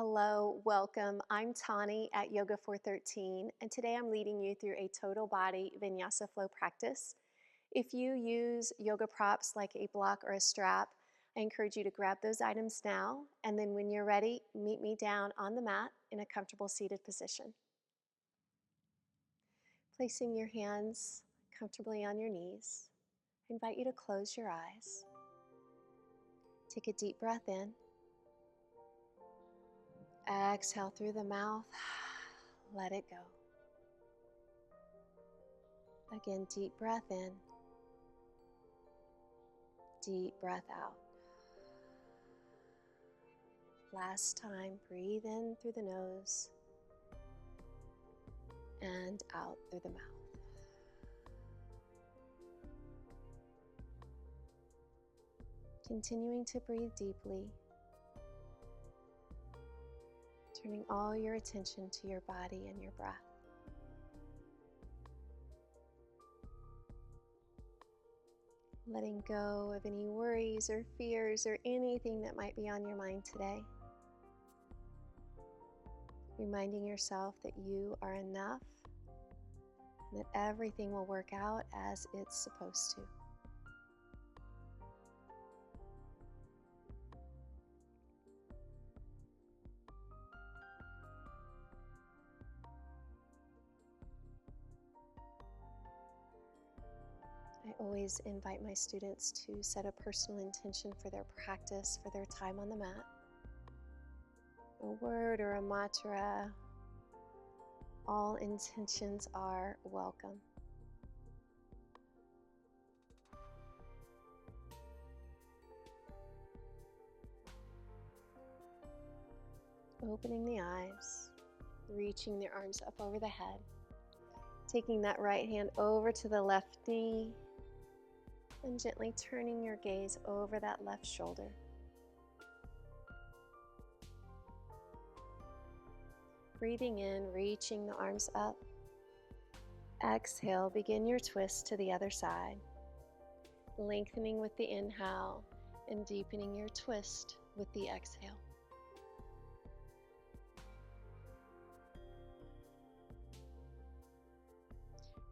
Hello, welcome. I'm Tauni at Yoga 413, and today I'm leading you through a total body Vinyasa Flow practice. If you use yoga props like a block or a strap, I encourage you to grab those items now, and then when you're ready, meet me down on the mat in a comfortable seated position. Placing your hands comfortably on your knees, I invite you to close your eyes. Take a deep breath in. Exhale through the mouth. Let it go. Again, deep breath in. Deep breath out. Last time, breathe in through the nose and out through the mouth. Continuing to breathe deeply, turning all your attention to your body and your breath. Letting go of any worries or fears or anything that might be on your mind today. Reminding yourself that you are enough and that everything will work out as it's supposed to. I always invite my students to set a personal intention for their practice, for their time on the mat. A word or a mantra, all intentions are welcome. Opening the eyes, reaching their arms up over the head, taking that right hand over to the left knee, and gently turning your gaze over that left shoulder. Breathing in, reaching the arms up. Exhale, begin your twist to the other side. Lengthening with the inhale and deepening your twist with the exhale.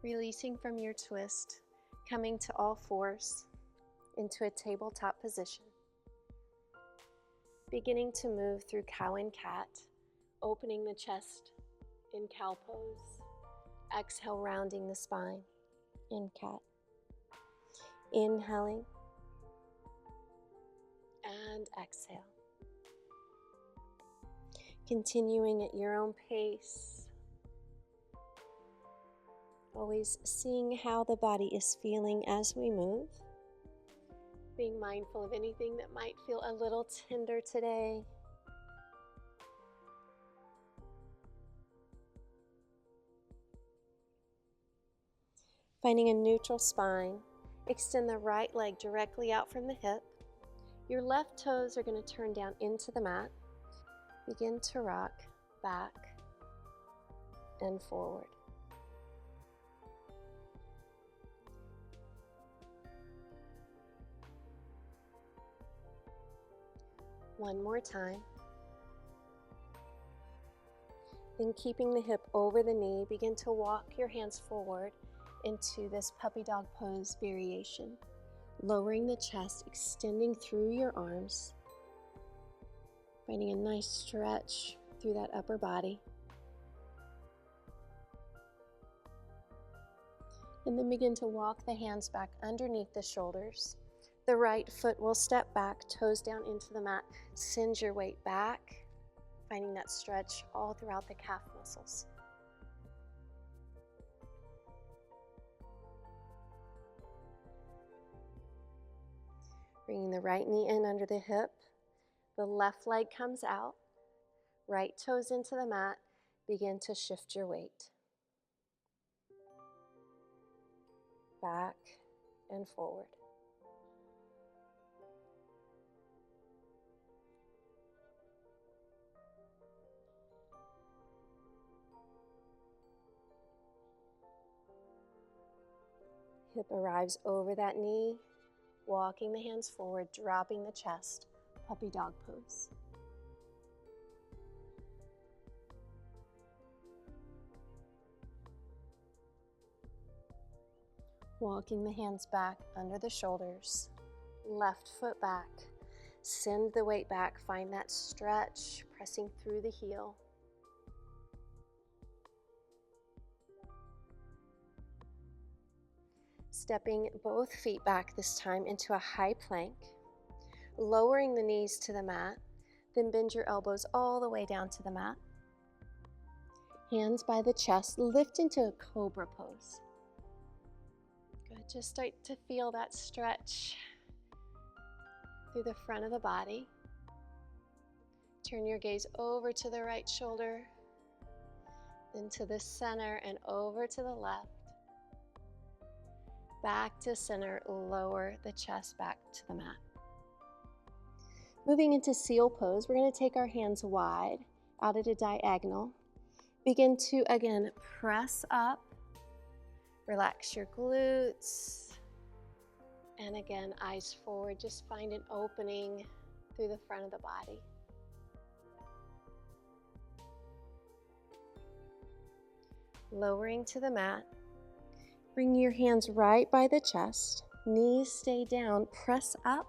Releasing from your twist, coming to all fours into a tabletop position. Beginning to move through cow and cat, opening the chest in cow pose. Exhale, rounding the spine in cat. Inhaling and exhale. Continuing at your own pace. Always seeing how the body is feeling as we move. Being mindful of anything that might feel a little tender today. Finding a neutral spine. Extend the right leg directly out from the hip. Your left toes are going to turn down into the mat. Begin to rock back and forward. One more time. Then keeping the hip over the knee, begin to walk your hands forward into this puppy dog pose variation. Lowering the chest, extending through your arms. Finding a nice stretch through that upper body. And then begin to walk the hands back underneath the shoulders. The right foot will step back, toes down into the mat. Send your weight back, finding that stretch all throughout the calf muscles. Bringing the right knee in under the hip. The left leg comes out. Right toes into the mat. Begin to shift your weight. Back and forward. Hip arrives over that knee, walking the hands forward, dropping the chest, puppy dog pose. Walking the hands back under the shoulders, left foot back. Send the weight back, find that stretch, pressing through the heel. Stepping both feet back this time into a high plank, lowering the knees to the mat, then bend your elbows all the way down to the mat. Hands by the chest, lift into a cobra pose. Good, just start to feel that stretch through the front of the body. Turn your gaze over to the right shoulder, then to the center and over to the left. Back to center, lower the chest back to the mat. Moving into seal pose, we're going to take our hands wide out at a diagonal. Begin to, again, press up. Relax your glutes. And again, eyes forward. Just find an opening through the front of the body. Lowering to the mat. Bring your hands right by the chest. Knees stay down. Press up.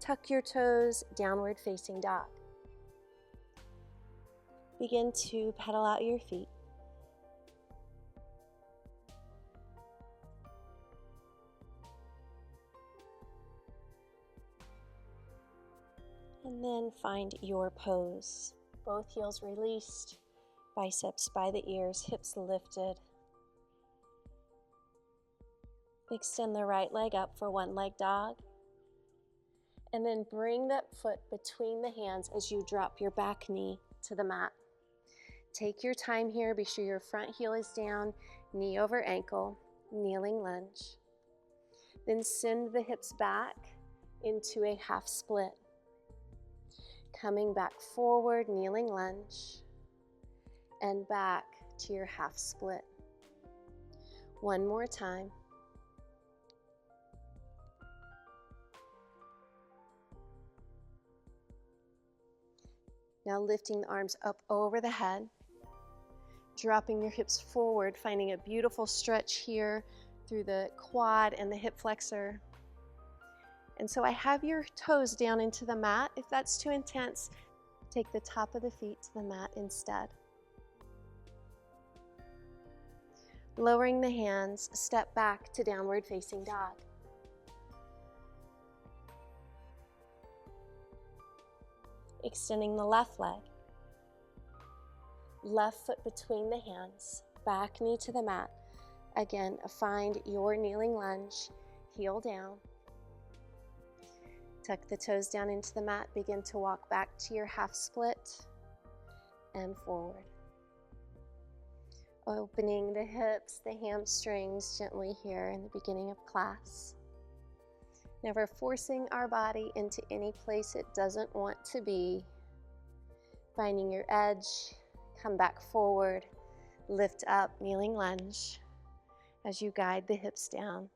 Tuck your toes, downward facing dog. Begin to pedal out your feet. And then find your pose. Both heels released, biceps by the ears, hips lifted. Extend the right leg up for one leg dog. And then bring that foot between the hands as you drop your back knee to the mat. Take your time here. Be sure your front heel is down, knee over ankle, kneeling lunge. Then send the hips back into a half split. Coming back forward, kneeling lunge, and back to your half split. One more time. Now lifting the arms up over the head, dropping your hips forward, finding a beautiful stretch here through the quad and the hip flexor. And so I have your toes down into the mat. If that's too intense, take the top of the feet to the mat instead. Lowering the hands, step back to downward facing dog. Extending the left leg. Left foot between the hands, back knee to the mat. Again, find your kneeling lunge, heel down. Tuck the toes down into the mat, begin to walk back to your half split and forward. Opening the hips, the hamstrings gently here in the beginning of class. Never forcing our body into any place it doesn't want to be. Finding your edge, come back forward, lift up, kneeling lunge as you guide the hips down.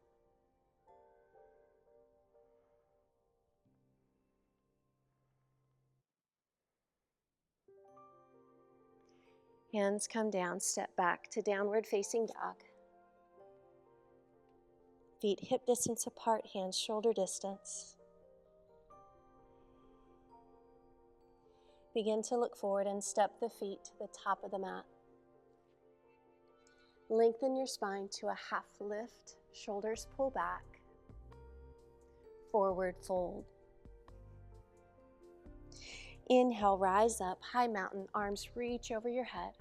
Hands come down, step back to downward facing dog. Feet hip distance apart, hands shoulder distance. Begin to look forward and step the feet to the top of the mat. Lengthen your spine to a half lift, shoulders pull back. Forward fold. Inhale, rise up, high mountain, arms reach over your head.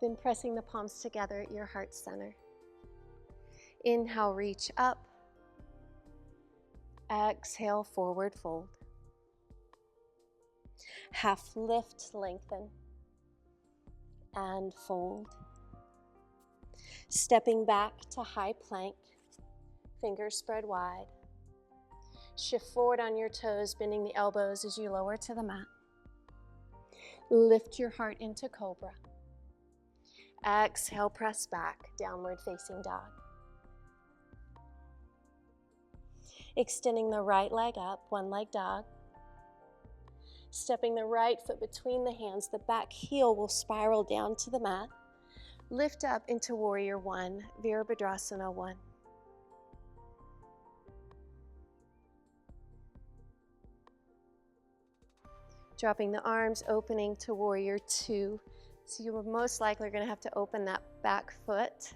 Then pressing the palms together at your heart center. Inhale, reach up. Exhale, forward fold. Half lift, lengthen, and fold. Stepping back to high plank, fingers spread wide. Shift forward on your toes, bending the elbows as you lower to the mat. Lift your heart into cobra. Exhale, press back, downward facing dog. Extending the right leg up, one leg dog. Stepping the right foot between the hands, the back heel will spiral down to the mat. Lift up into warrior one, Virabhadrasana one. Dropping the arms, opening to warrior two. So you are most likely going to have to open that back foot.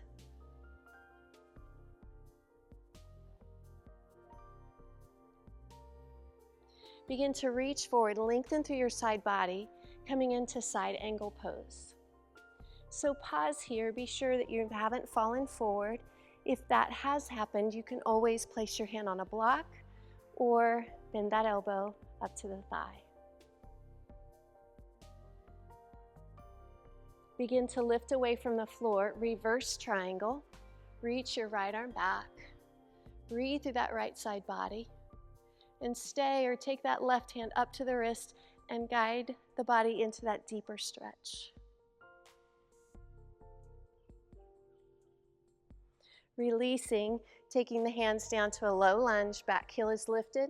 Begin to reach forward, lengthen through your side body, coming into side angle pose. So pause here, be sure that you haven't fallen forward. If that has happened, you can always place your hand on a block or bend that elbow up to the thigh. Begin to lift away from the floor, reverse triangle. Reach your right arm back. Breathe through that right side body. And stay or take that left hand up to the wrist and guide the body into that deeper stretch. Releasing, taking the hands down to a low lunge, back heel is lifted.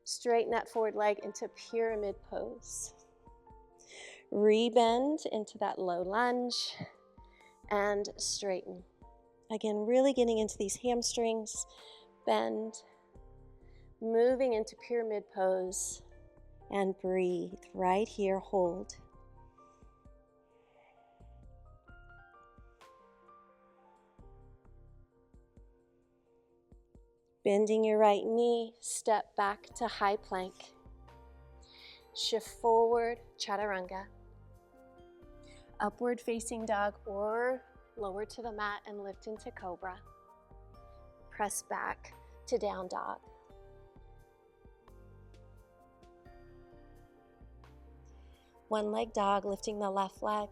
Straighten that forward leg into pyramid pose. Rebend into that low lunge and straighten. Again, really getting into these hamstrings, bend. Moving into pyramid pose and breathe right here, hold. Bending your right knee, step back to high plank. Shift forward, chaturanga. Upward facing dog or lower to the mat and lift into cobra. Press back to down dog. One leg dog, lifting the left leg.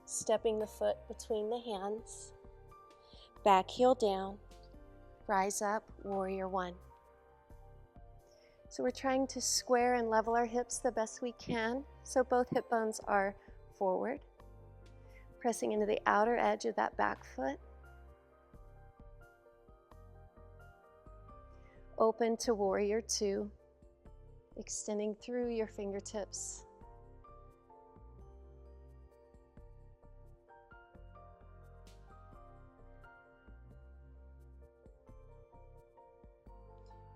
Stepping the foot between the hands. Back heel down. Rise up, warrior one. So we're trying to square and level our hips the best we can, so both hip bones are forward. Pressing into the outer edge of that back foot. Open to warrior two. Extending through your fingertips.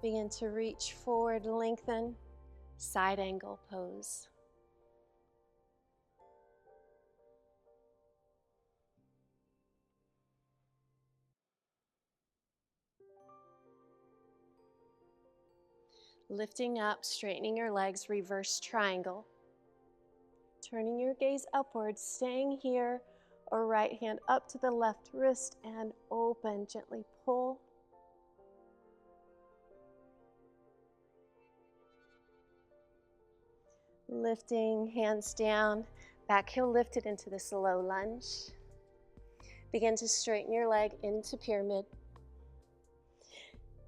Begin to reach forward, lengthen, side angle pose. Lifting up, straightening your legs, reverse triangle. Turning your gaze upwards, staying here, or right hand up to the left wrist and open, gently pull. Lifting, hands down, back heel lifted into this low lunge. Begin to straighten your leg into pyramid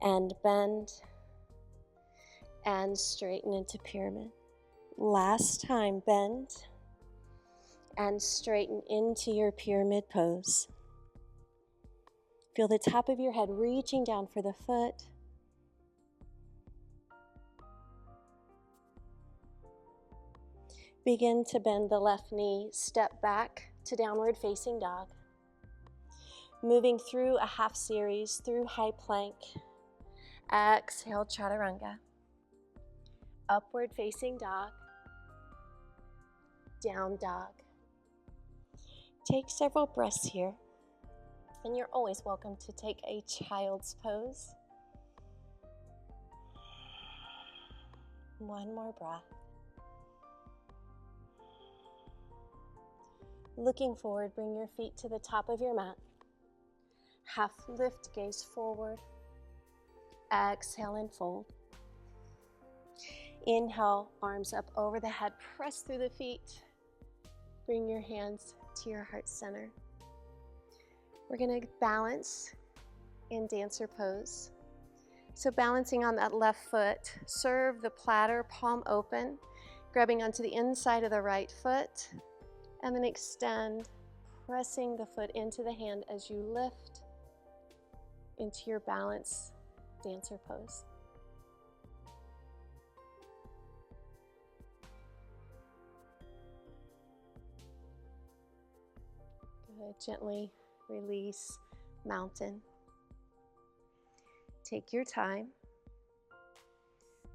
and bend and straighten into pyramid. Last time, bend and straighten into your pyramid pose. Feel the top of your head reaching down for the foot. Begin to bend the left knee, step back to downward facing dog. Moving through a half series, through high plank. Exhale, chaturanga. Upward facing dog. Down dog. Take several breaths here. And you're always welcome to take a child's pose. One more breath. Looking forward, bring your feet to the top of your mat. Half lift, gaze forward. Exhale and fold. Inhale, arms up over the head, press through the feet. Bring your hands to your heart center. We're going to balance in dancer pose. So balancing on that left foot, serve the platter, palm open, grabbing onto the inside of the right foot, and then extend, pressing the foot into the hand as you lift into your balance dancer pose. Good. Gently release mountain. Take your time.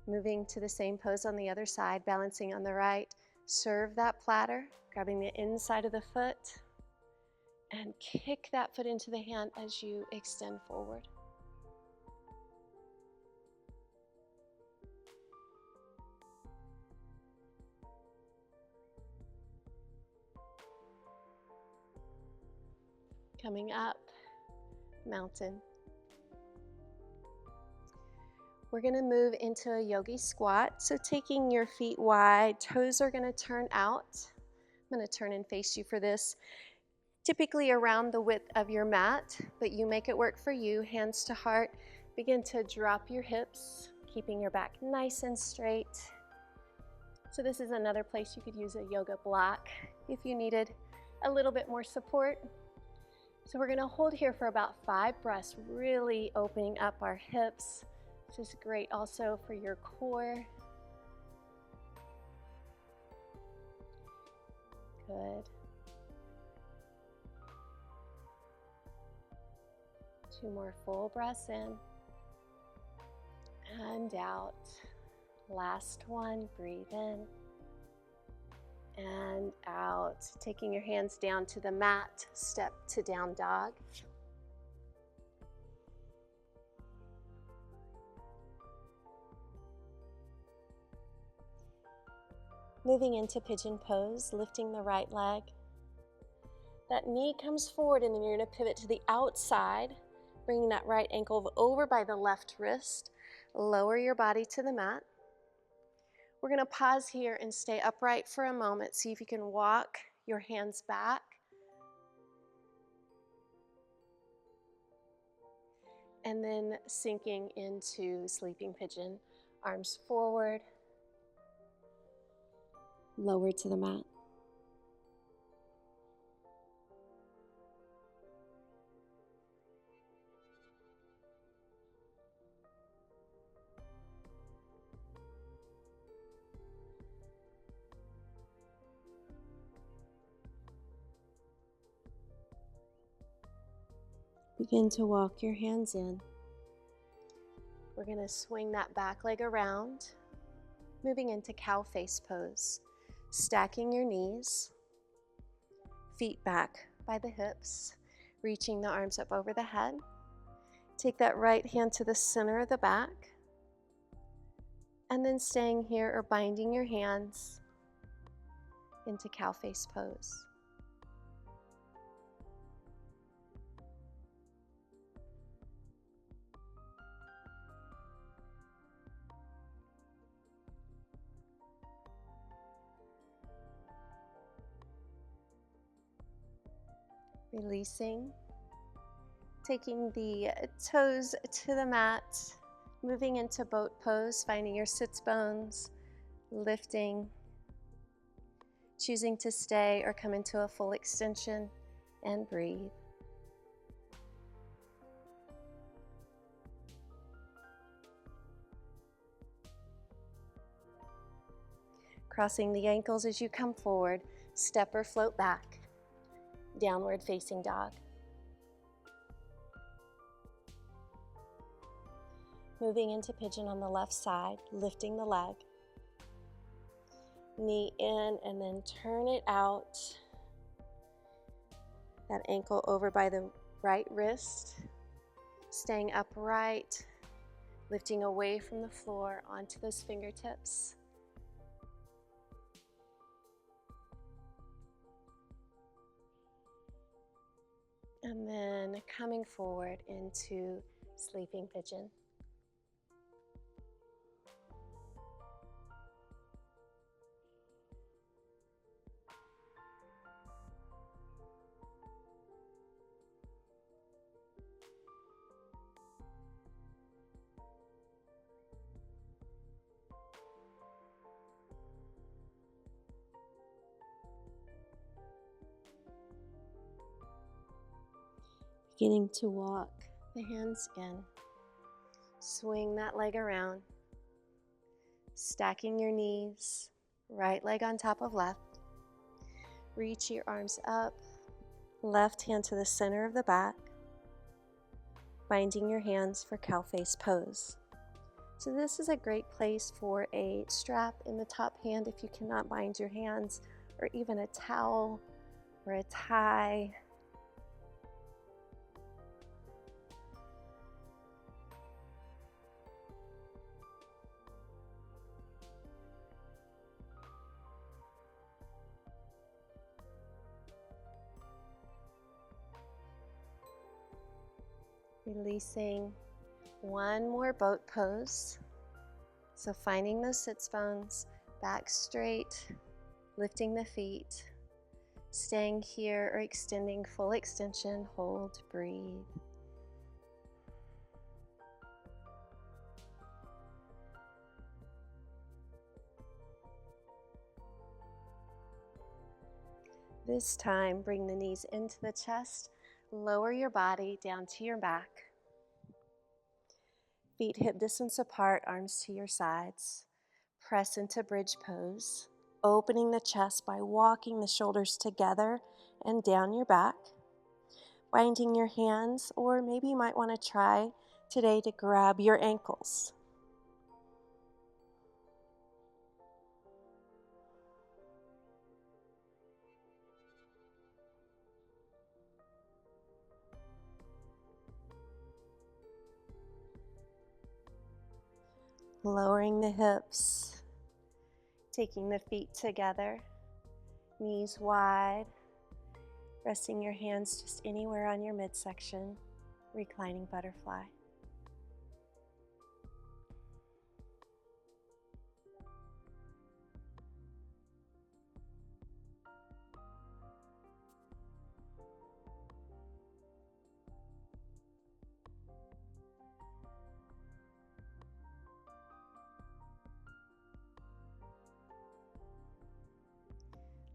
Moving to the same pose on the other side, balancing on the right. Serve that platter, grabbing the inside of the foot, and kick that foot into the hand as you extend forward. Coming up, mountain. We're going to move into a yogi squat. So taking your feet wide, toes are going to turn out. I'm going to turn and face you for this. Typically around the width of your mat, but you make it work for you. Hands to heart. Begin to drop your hips, keeping your back nice and straight. So this is another place you could use a yoga block if you needed a little bit more support. So we're going to hold here for about 5 breaths, really opening up our hips. This is great also for your core. Good. 2 more full breaths in and out. Last one, breathe in and out. Taking your hands down to the mat, step to down dog. Moving into pigeon pose, lifting the right leg. That knee comes forward and then you're going to pivot to the outside, bringing that right ankle over by the left wrist. Lower your body to the mat. We're going to pause here and stay upright for a moment. See if you can walk your hands back. And then sinking into sleeping pigeon. Arms forward. Lower to the mat. Begin to walk your hands in. We're going to swing that back leg around, moving into cow face pose. Stacking your knees, feet back by the hips, reaching the arms up over the head. Take that right hand to the center of the back, and then staying here or binding your hands into cow face pose. Releasing, taking the toes to the mat, moving into boat pose, finding your sits bones, lifting, choosing to stay or come into a full extension, and breathe. Crossing the ankles as you come forward, step or float back. Downward facing dog. Moving into pigeon on the left side, lifting the leg. Knee in and then turn it out. That ankle over by the right wrist. Staying upright, lifting away from the floor onto those fingertips. And then coming forward into sleeping pigeon. Beginning to walk the hands in. Swing that leg around. Stacking your knees. Right leg on top of left. Reach your arms up. Left hand to the center of the back. Binding your hands for cow face pose. So this is a great place for a strap in the top hand if you cannot bind your hands, or even a towel or a tie. Releasing one more boat pose. So finding those sits bones, back straight, lifting the feet, staying here or extending, full extension, hold, breathe. This time, bring the knees into the chest, lower your body down to your back. Feet hip distance apart, arms to your sides. Press into bridge pose, opening the chest by walking the shoulders together and down your back. Binding your hands, or maybe you might want to try today to grab your ankles. Lowering the hips, taking the feet together, knees wide, resting your hands just anywhere on your midsection, reclining butterfly.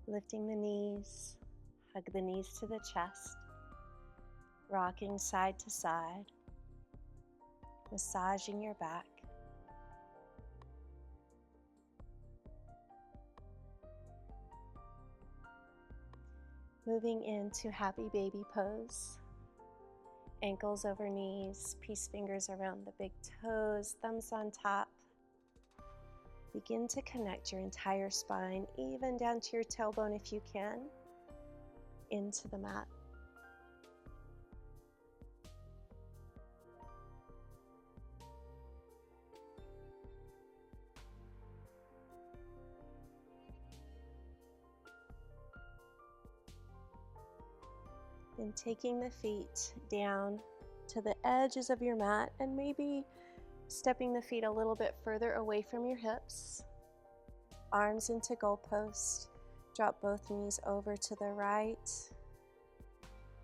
Lifting the knees, hug the knees to the chest, rocking side to side, massaging your back. Moving into happy baby pose. Ankles over knees, peace fingers around the big toes, thumbs on top. Begin to connect your entire spine, even down to your tailbone if you can, into the mat. Then taking the feet down to the edges of your mat and maybe stepping the feet a little bit further away from your hips. Arms into goalpost. Drop both knees over to the right.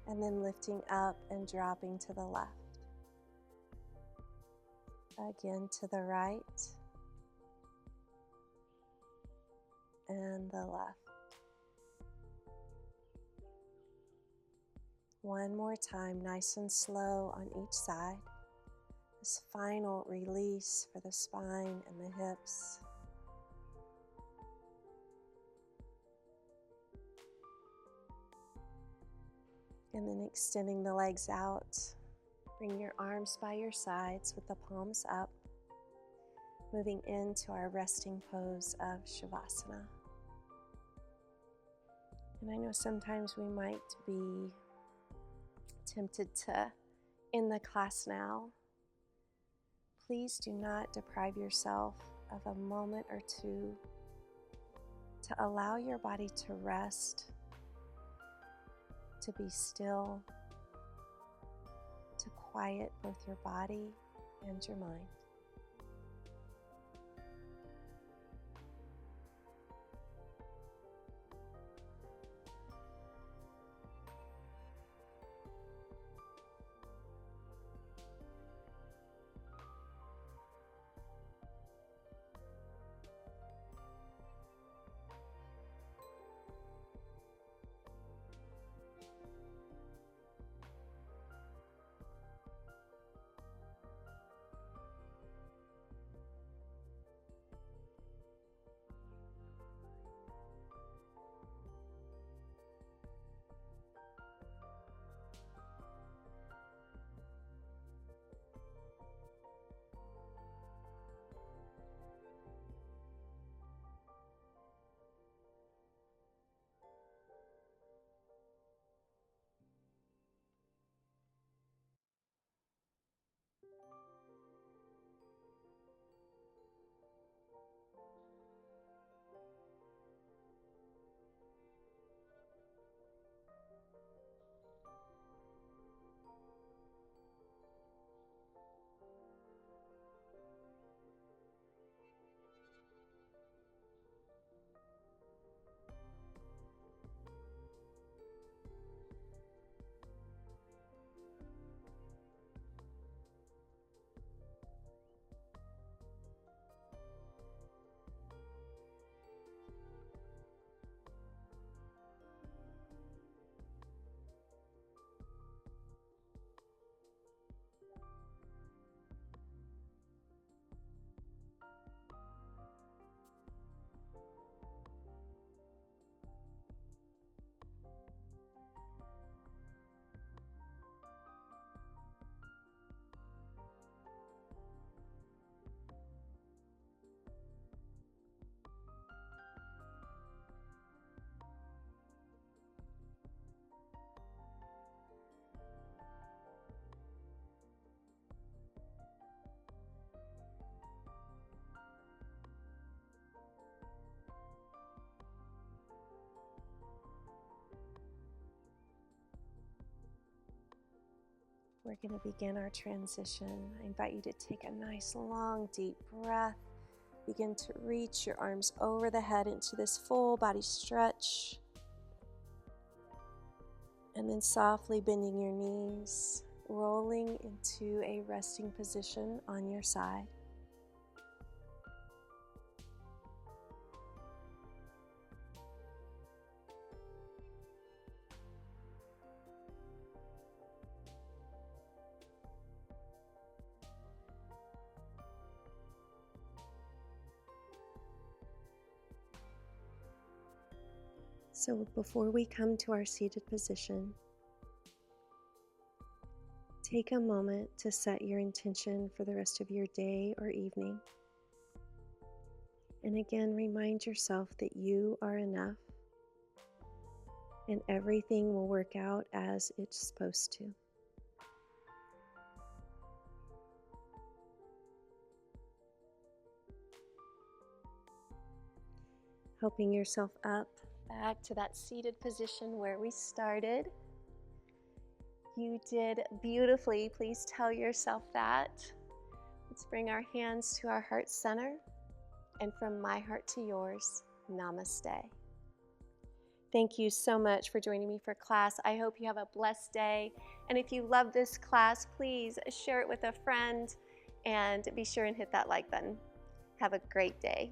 And then lifting up and dropping to the left. Again to the right. And the left. One more time, nice and slow on each side. This final release for the spine and the hips. And then extending the legs out. Bring your arms by your sides with the palms up. Moving into our resting pose of Shavasana. And I know sometimes we might be tempted to end the class now. Please do not deprive yourself of a moment or two to allow your body to rest, to be still, to quiet both your body and your mind. We're going to begin our transition. I invite you to take a nice, long, deep breath. Begin to reach your arms over the head into this full body stretch. And then softly bending your knees, rolling into a resting position on your side. So before we come to our seated position, take a moment to set your intention for the rest of your day or evening. And again, remind yourself that you are enough and everything will work out as it's supposed to. Helping yourself up back to that seated position where we started. You did beautifully. Please tell yourself that. Let's bring our hands to our heart center. And from my heart to yours, namaste. Thank you so much for joining me for class. I hope you have a blessed day. And if you love this class, please share it with a friend and be sure and hit that like button. Have a great day.